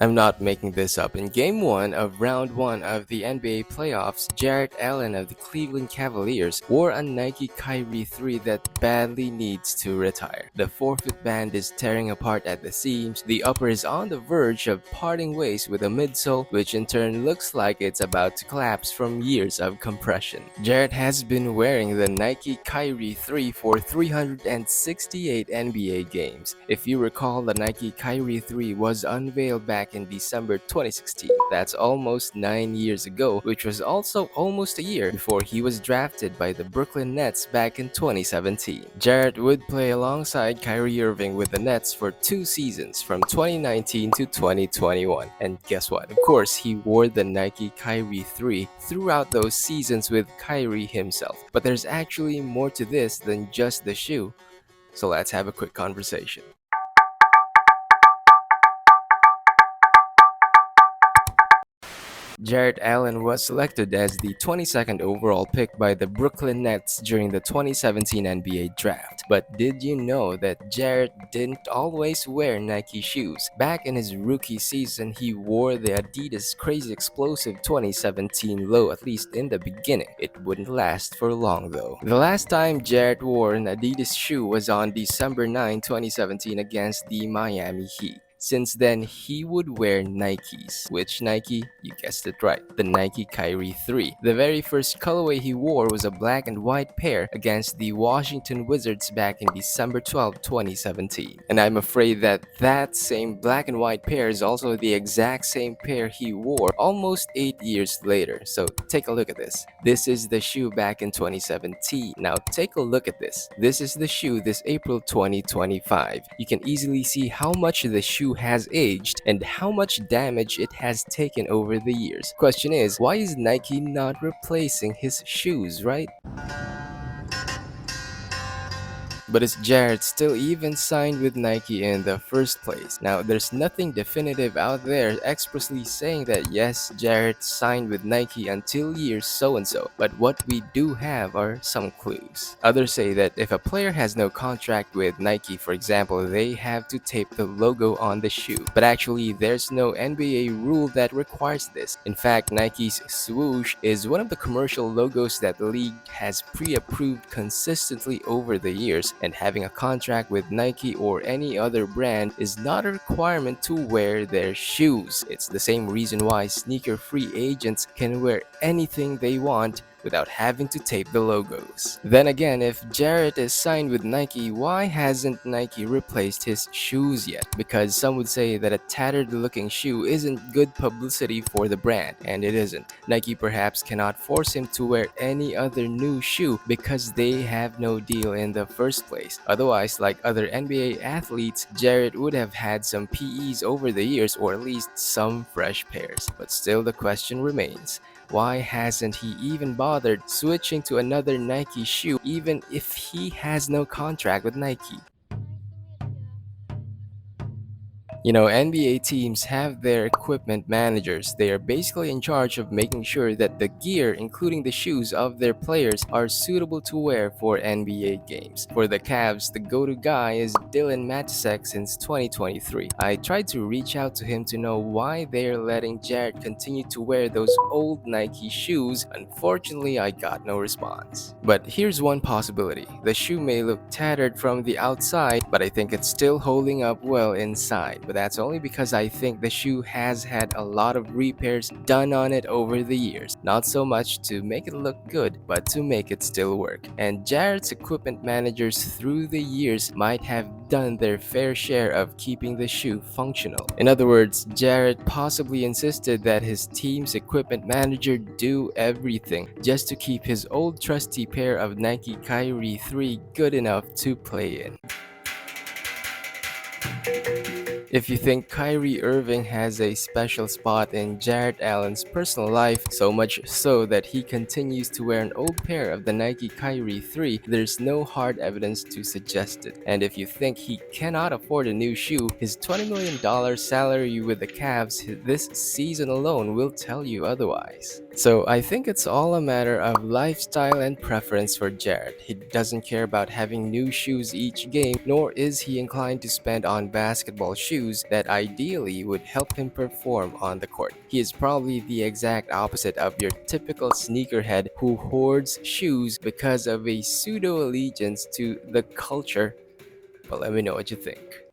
I'm not making this up. In Game 1 of Round 1 of the NBA playoffs, Jarrett Allen of the Cleveland Cavaliers wore a Nike Kyrie 3 that badly needs to retire. The forefoot band is tearing apart at the seams, the upper is on the verge of parting ways with a midsole, which in turn looks like it's about to collapse from years of compression. Jarrett has been wearing the Nike Kyrie 3 for 368 NBA games. If you recall, the Nike Kyrie 3 was unveiled back in December 2016. That's almost 9 years ago, which was also almost a year before he was drafted by the Brooklyn Nets back in 2017. Jarrett would play alongside Kyrie Irving with the Nets for 2 seasons from 2019 to 2021. And guess what? Of course, he wore the Nike Kyrie 3 throughout those seasons with Kyrie himself. But there's actually more to this than just the shoe. So let's have a quick conversation. Jarrett Allen was selected as the 22nd overall pick by the Brooklyn Nets during the 2017 NBA draft. But did you know that Jarrett didn't always wear Nike shoes? Back in his rookie season, he wore the Adidas Crazy Explosive 2017 low, at least in the beginning. It wouldn't last for long though. The last time Jarrett wore an Adidas shoe was on December 9, 2017 against the Miami Heat. Since then, he would wear Nikes. Which Nike? You guessed it right, the Nike Kyrie 3. The very first colorway he wore was a black and white pair against the Washington Wizards back in December 12, 2017. And I'm afraid that that same black and white pair is also the exact same pair he wore almost 8 years later. So take a look at this. This is the shoe back in 2017. Now take a look at this. This is the shoe this April 2025. You can easily see how much the shoe has aged and how much damage it has taken over the years. Question is, why is Nike not replacing his shoes, right? But is Jarrett still even signed with Nike in the first place? Now, there's nothing definitive out there expressly saying that yes, Jarrett signed with Nike until year so-and-so, but what we do have are some clues. Others say that if a player has no contract with Nike, for example, they have to tape the logo on the shoe. But actually, there's no NBA rule that requires this. In fact, Nike's swoosh is one of the commercial logos that the league has pre-approved consistently over the years, and having a contract with Nike or any other brand is not a requirement to wear their shoes. It's the same reason why sneaker free agents can wear anything they want without having to tape the logos. Then again, if Jarrett is signed with Nike, why hasn't Nike replaced his shoes yet? Because some would say that a tattered looking shoe isn't good publicity for the brand, and it isn't. Nike perhaps cannot force him to wear any other new shoe because they have no deal in the first place. Otherwise, like other NBA athletes, Jarrett would have had some PEs over the years, or at least some fresh pairs. But still the question remains, why hasn't he even bothered switching to another Nike shoe even if he has no contract with Nike? You know, NBA teams have their equipment managers. They are basically in charge of making sure that the gear, including the shoes of their players, are suitable to wear for NBA games. For the Cavs, the go-to guy is Dylan Matisek since 2023. I tried to reach out to him to know why they're letting Jarrett continue to wear those old Nike shoes. Unfortunately, I got no response. But here's one possibility. The shoe may look tattered from the outside, but I think it's still holding up well inside. But that's only because I think the shoe has had a lot of repairs done on it over the years. Not so much to make it look good, but to make it still work. And Jarrett's equipment managers through the years might have done their fair share of keeping the shoe functional. In other words, Jarrett possibly insisted that his team's equipment manager do everything just to keep his old trusty pair of Nike Kyrie 3 good enough to play in. If you think Kyrie Irving has a special spot in Jarrett Allen's personal life, so much so that he continues to wear an old pair of the Nike Kyrie 3, there's no hard evidence to suggest it. And if you think he cannot afford a new shoe, his $20 million salary with the Cavs this season alone will tell you otherwise. So I think it's all a matter of lifestyle and preference for Jared. He doesn't care about having new shoes each game, nor is he inclined to spend on basketball shoes that ideally would help him perform on the court. He is probably the exact opposite of your typical sneakerhead who hoards shoes because of a pseudo allegiance to the culture. But let me know what you think.